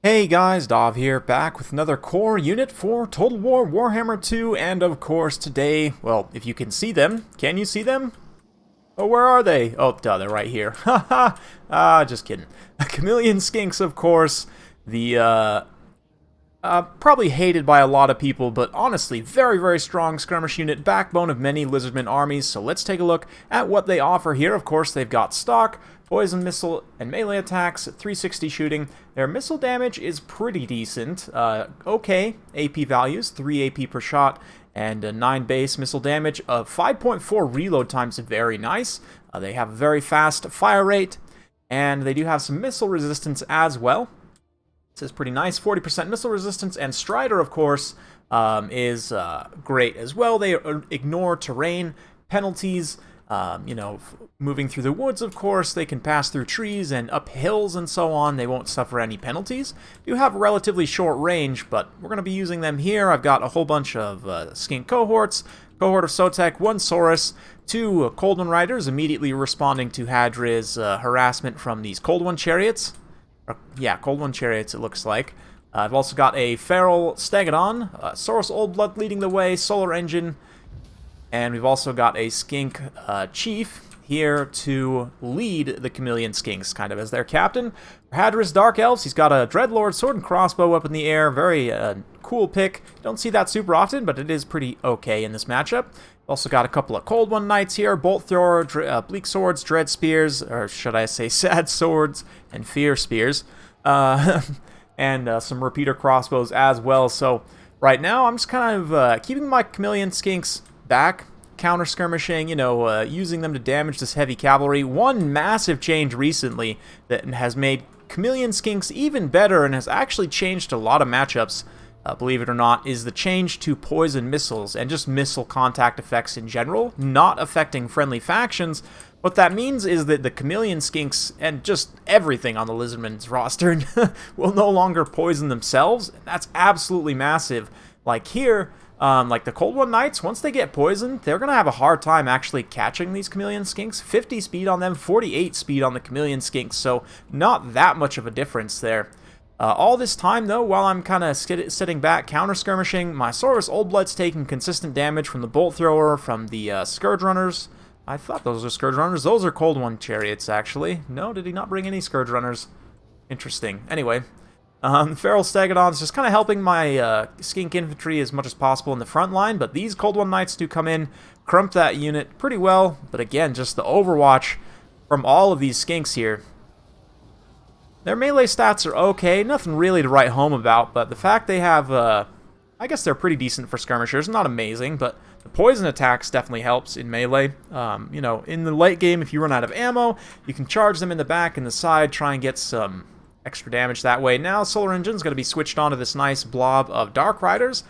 Hey guys, Dov here, back with another core unit for Total War Warhammer 2, and of course today, well, if you can see them, can you see them? Oh, where are they? Oh, duh, they're right here. Haha, just kidding. Chameleon Skinks, of course, the, probably hated by a lot of people, but honestly, very, very strong skirmish unit, backbone of many Lizardmen armies, so let's take a look at what they offer here. Of course, they've got stock, poison missile, and melee attacks, 360 shooting. Their missile damage is pretty decent. Okay, AP values, 3 AP per shot, and 9 base missile damage. 5.4 reload times, very nice. They have a very fast fire rate, and they do have some missile resistance as well. This is pretty nice, 40% missile resistance, and Strider, of course, is great as well. They ignore terrain penalties. Moving through the woods, of course, they can pass through trees and up hills and so on. They won't suffer any penalties. You have a relatively short range, but we're going to be using them here. I've got a whole bunch of skink cohorts, cohort of Sotek, 1 Saurus, 2 Cold One Riders, immediately responding to Hadra's harassment from these Cold One chariots. Cold One chariots, it looks like. I've also got a Feral Stegodon, Saurus Old Blood leading the way, Solar Engine, and we've also got a Skink Chief here to lead the Chameleon Skinks, kind of as their captain. Hadra's Dark Elves, he's got a Dreadlord sword and crossbow up in the air, very cool pick. Don't see that super often, but it is pretty okay in this matchup. Also got a couple of Cold One Knights here, Bolt Thrower, Bleak Swords, Dread Spears, or should I say Sad Swords and Fear Spears, and some Repeater Crossbows as well. So right now I'm just kind of keeping my Chameleon Skinks back, counter skirmishing, using them to damage this heavy cavalry. One massive change recently that has made Chameleon Skinks even better and has actually changed a lot of matchups, believe it or not, is the change to poison missiles and just missile contact effects in general, not affecting friendly factions. What that means is that the Chameleon Skinks and just everything on the Lizardmen's roster will no longer poison themselves. That's absolutely massive. Like here, like the Cold One Knights, once they get poisoned, they're going to have a hard time actually catching these Chameleon Skinks. 50 speed on them, 48 speed on the Chameleon Skinks, so not that much of a difference there. All this time, though, while I'm kind of sitting back, counter-skirmishing, my Saurus Old Blood's taking consistent damage from the Bolt Thrower, from the Scourge Runners. I thought those were Scourge Runners. Those are Cold One Chariots, actually. No, did he not bring any Scourge Runners? Interesting. Anyway, Feral Stegodon's just kind of helping my Skink Infantry as much as possible in the front line, but these Cold One Knights do come in, crump that unit pretty well, but again, just the overwatch from all of these Skinks here. Their melee stats are okay, nothing really to write home about, but the fact they have, I guess they're pretty decent for skirmishers, not amazing, but the poison attacks definitely helps in melee. In the late game, if you run out of ammo, you can charge them in the back and the side, try and get some extra damage that way. Now Solar Engine's going to be switched onto this nice blob of Dark Riders.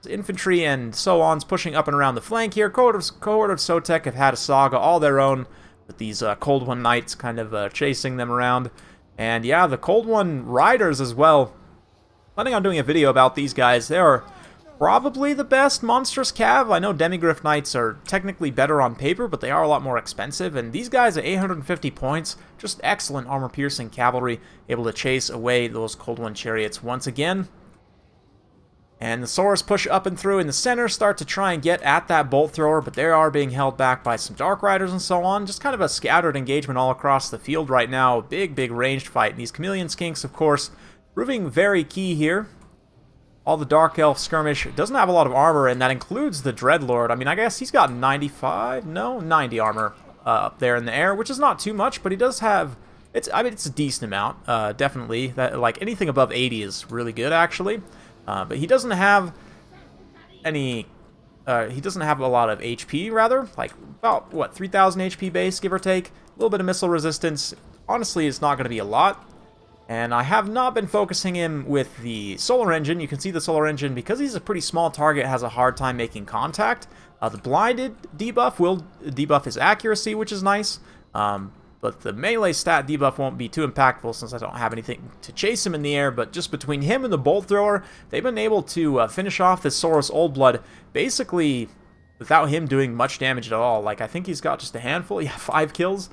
Infantry and so on's pushing up and around the flank here. Cohort of Sotek have had a saga all their own, with these Cold One Knights kind of chasing them around. And yeah, the Cold One Riders as well. Planning on doing a video about these guys. They are probably the best monstrous cav. I know Demigryph Knights are technically better on paper, but they are a lot more expensive. And these guys at 850 points, just excellent armor-piercing cavalry, able to chase away those Cold One Chariots once again. And the Saurus push up and through in the center, start to try and get at that Bolt Thrower, but they are being held back by some Dark Riders and so on. Just kind of a scattered engagement all across the field right now. Big, big ranged fight. And these Chameleon Skinks, of course, proving very key here. All the Dark Elf skirmish doesn't have a lot of armor, and that includes the Dreadlord. I mean, I guess he's got 90 armor up there in the air, which is not too much, but he does have... it's a decent amount, definitely. That, like, anything above 80 is really good, actually. But he doesn't have any... he doesn't have a lot of HP, rather. Like, about, what, 3,000 HP base, give or take? A little bit of missile resistance. Honestly, it's not going to be a lot. And I have not been focusing him with the Solar Engine. You can see the Solar Engine, because he's a pretty small target, has a hard time making contact. The blinded debuff will debuff his accuracy, which is nice. But the melee stat debuff won't be too impactful since I don't have anything to chase him in the air. But just between him and the Bolt Thrower, they've been able to finish off this Saurus Old Blood basically without him doing much damage at all. Like, I think he's got just a handful. Yeah, 5 kills.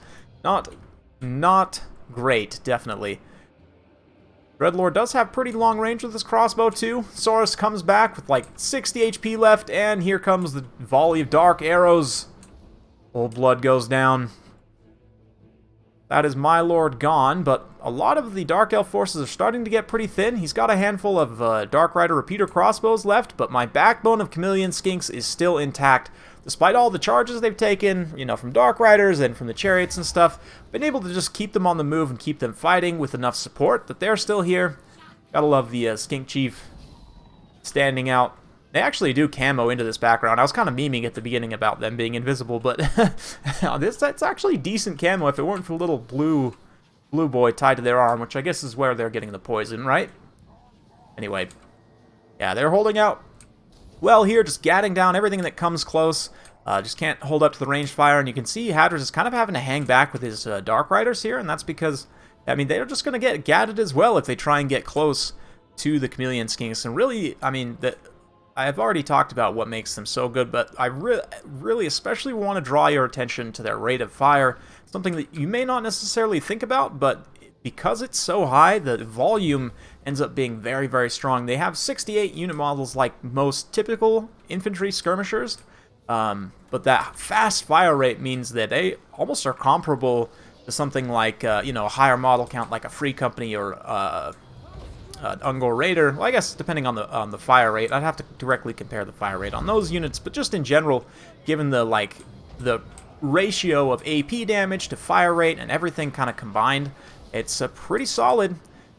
Not great, definitely. Dreadlord does have pretty long range with his crossbow too. Saurus comes back with like 60 HP left, and here comes the volley of dark arrows. Old blood goes down. That is my lord gone, but a lot of the Dark Elf forces are starting to get pretty thin. He's got a handful of Dark Rider repeater crossbows left, but my backbone of Chameleon Skinks is still intact. Despite all the charges they've taken, you know, from Dark Riders and from the chariots and stuff, been able to just keep them on the move and keep them fighting with enough support that they're still here. Gotta love the Skink Chief standing out. They actually do camo into this background. I was kind of memeing at the beginning about them being invisible, but that's actually decent camo if it weren't for the little blue boy tied to their arm, which I guess is where they're getting the poison, right? Anyway, yeah, they're holding out well here, just gadding down everything that comes close. Just can't hold up to the ranged fire, and you can see Hadris is kind of having to hang back with his Dark Riders here, and that's because, I mean, they're just going to get gadded as well if they try and get close to the Chameleon Skinks. And really, I mean, I've already talked about what makes them so good, but I really especially want to draw your attention to their rate of fire, something that you may not necessarily think about, but because it's so high, the volume ends up being very, very strong. They have 68 unit models like most typical infantry skirmishers, but that fast fire rate means that they almost are comparable to something like, you know, a higher model count like a Free Company or Ungor Raider. Well, I guess depending on the fire rate, I'd have to directly compare the fire rate on those units, but just in general, given the ratio of AP damage to fire rate and everything kind of combined, it's a pretty solid.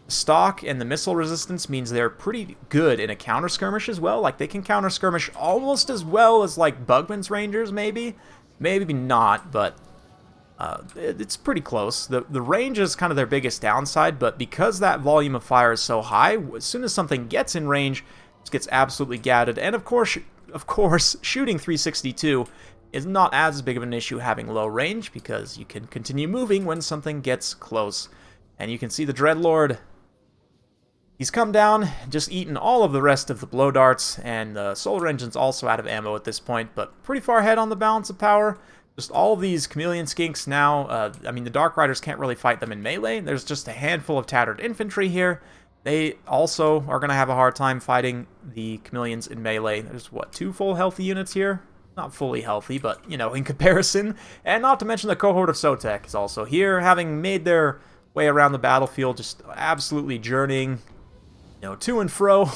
Stock and the missile resistance means they're pretty good in a counter skirmish as well. Like, they can counter skirmish almost as well as like Bugman's Rangers, maybe not, but it's pretty close. The range is kind of their biggest downside, but because that volume of fire is so high, as soon as something gets in range, it gets absolutely gadded. And of course, shooting 362 is not as big of an issue having low range, because you can continue moving when something gets close. And you can see the Dreadlord, he's come down, just eaten all of the rest of the blow darts, and the Solar Engine's also out of ammo at this point, but pretty far ahead on the balance of power. Just all of these Chameleon Skinks now, I mean, the Dark Riders can't really fight them in melee. There's just a handful of tattered infantry here. They also are going to have a hard time fighting the Chameleons in melee. There's, what, 2 full healthy units here? Not fully healthy, but, you know, in comparison. And not to mention the cohort of Sotek is also here, having made their way around the battlefield, just absolutely journeying, you know, to and fro,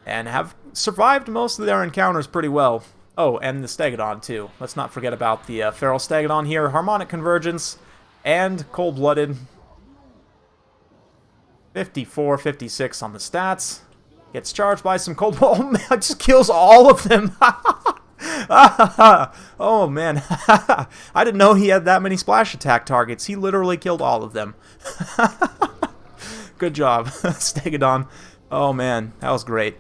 and have survived most of their encounters pretty well. Oh, and the Stegodon, too. Let's not forget about the Feral Stegodon here. Harmonic Convergence and Cold-Blooded. 54, 56 on the stats. Gets charged by some cold... Oh, man, it just kills all of them. Oh, man. I didn't know he had that many splash attack targets. He literally killed all of them. Good job, Stegodon. Oh, man, that was great.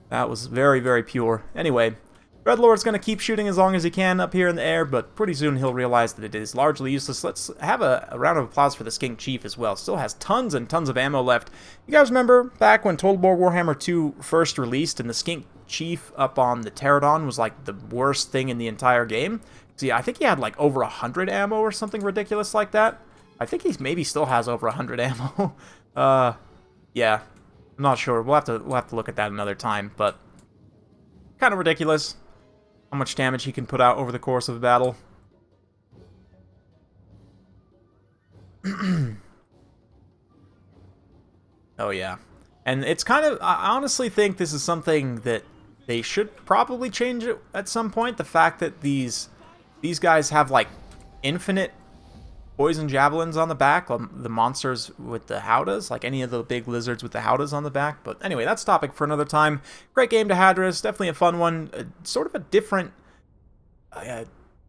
That was very, very pure. Anyway, Dreadlord's going to keep shooting as long as he can up here in the air, but pretty soon he'll realize that it is largely useless. Let's have a round of applause for the Skink Chief as well. Still has tons and tons of ammo left. You guys remember back when Total War Warhammer 2 first released and the Skink Chief up on the Pterodon was like the worst thing in the entire game? See, I think he had like over 100 ammo or something ridiculous like that. I think he maybe still has over 100 ammo. Yeah, I'm not sure. We'll have to look at that another time, but kind of ridiculous how much damage he can put out over the course of a battle. Oh, yeah. And it's kind of... I honestly think this is something that they should probably change it at some point. The fact that these guys have, like, infinite poison javelins on the back. The monsters with the howdahs. Like any of the big lizards with the howdahs on the back. But anyway, that's topic for another time. Great game to Hadris. Definitely a fun one. Sort of a different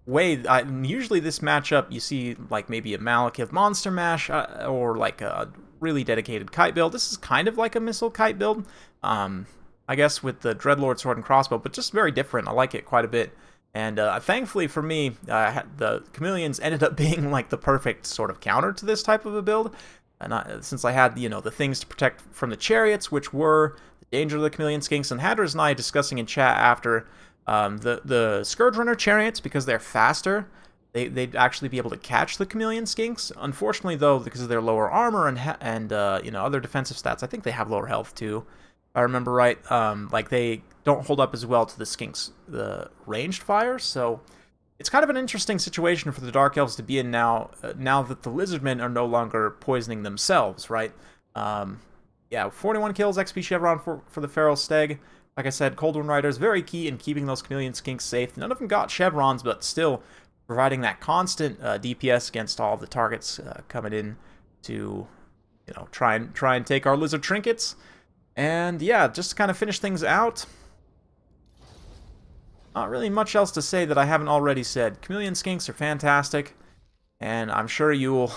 way. Usually this matchup, you see like maybe a Malekith Monster Mash or like a really dedicated kite build. This is kind of like a missile kite build. I guess with the Dreadlord Sword and Crossbow, but just very different. I like it quite a bit. And thankfully for me, the Chameleons ended up being like the perfect sort of counter to this type of a build. And since I had, you know, the things to protect from the chariots, which were the danger of the Chameleon Skinks, and Hadris and I discussing in chat after the Scourge Runner chariots, because they're faster, they'd actually be able to catch the Chameleon Skinks. Unfortunately, though, because of their lower armor and other defensive stats, I think they have lower health too. If I remember right, like they don't hold up as well to the Skinks, the ranged fire. So it's kind of an interesting situation for the Dark Elves to be in now. Now that the Lizardmen are no longer poisoning themselves, right? Yeah, 41 kills, XP Chevron for the Feral Steg. Like I said, Cold Wind Rider is very key in keeping those Chameleon Skinks safe. None of them got chevrons, but still providing that constant DPS against all of the targets coming in to, try and take our lizard trinkets. And yeah, just to kind of finish things out, not really much else to say that I haven't already said. Chameleon Skinks are fantastic, and I'm sure you will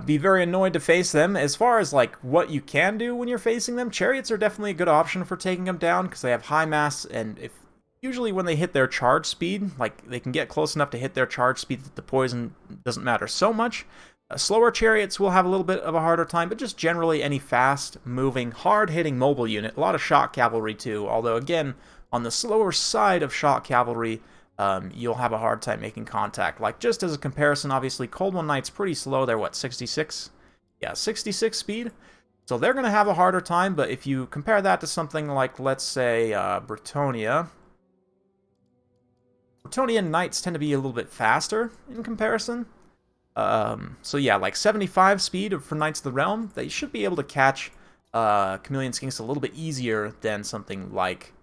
be very annoyed to face them. As far as like what you can do when you're facing them, chariots are definitely a good option for taking them down because they have high mass, and usually when they hit their charge speed, like they can get close enough to hit their charge speed that the poison doesn't matter so much. Slower chariots will have a little bit of a harder time, but just generally any fast-moving, hard-hitting mobile unit. A lot of shock cavalry too, although again, on the slower side of shock cavalry, you'll have a hard time making contact. Like, just as a comparison, obviously, Cold One Knight's pretty slow. They're, what, 66? Yeah, 66 speed. So they're going to have a harder time, but if you compare that to something like, let's say, Bretonnia Knights tend to be a little bit faster in comparison. So yeah, like 75 speed for Knights of the Realm, they should be able to catch Chameleon Skinks a little bit easier than something like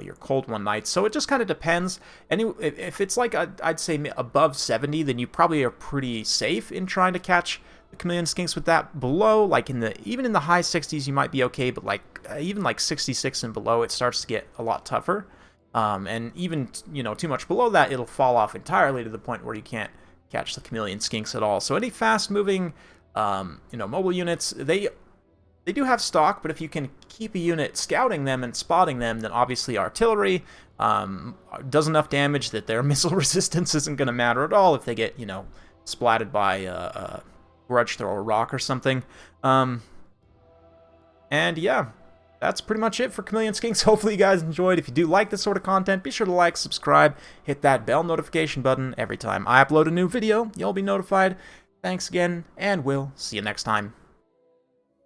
your Cold One Knights. So it just kind of depends. If it's like, I'd say above 70, then you probably are pretty safe in trying to catch the Chameleon Skinks with that. Below, like even in the high 60s, you might be okay, but like even like 66 and below, it starts to get a lot tougher. And even, too much below that, it'll fall off entirely to the point where you can't catch the Chameleon Skinks at all. So any fast-moving, mobile units, they do have stock, but if you can keep a unit scouting them and spotting them, then obviously artillery does enough damage that their missile resistance isn't going to matter at all if they get, splatted by a grudge throw or rock or something. And yeah, that's pretty much it for Chameleon Skinks. Hopefully you guys enjoyed. If you do like this sort of content, be sure to like, subscribe, hit that bell notification button. Every time I upload a new video, you'll be notified. Thanks again, and we'll see you next time.